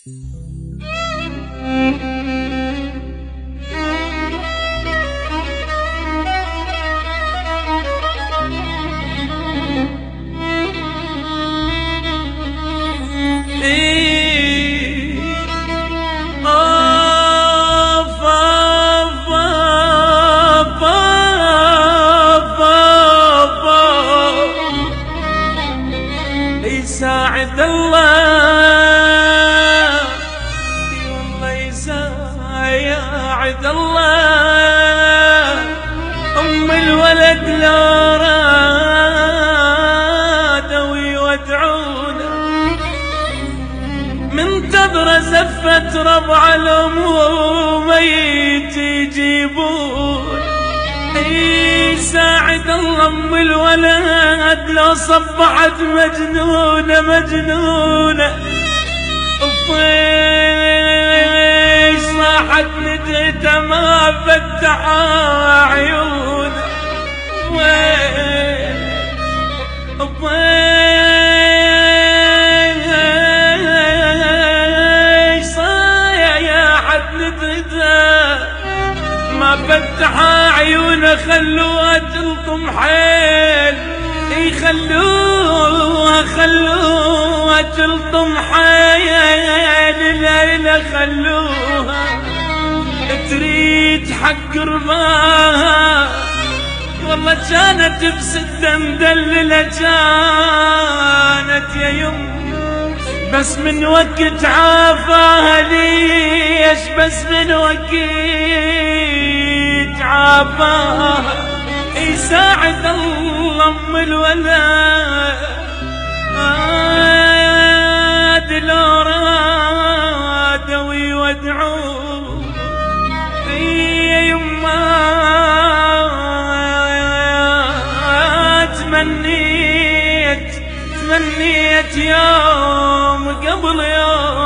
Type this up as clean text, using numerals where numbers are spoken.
يساعد الله والله يساعد الله. أم الولد لا رادوا يودعونا منتظرة زفة ربع الأموم ميت يجيبون. يساعد الله أم الولد لو صبحت مجنونة مجنونة. ويش صاحت نديته ما فتح عيونه. ويش صاحت نديته ما فتح عيونه. خلوها تلطم حيل خلوها تلطم حيل الليلة. خلوها تريد حق رباها والله كانت بسدة مدللة كانت يا يم. بس من وقت عافاها ليش بس من وقت عافاها. يساعد الله أم الولد لو رادوا يودعوه. يا يما تمنيت يوم قبل يوم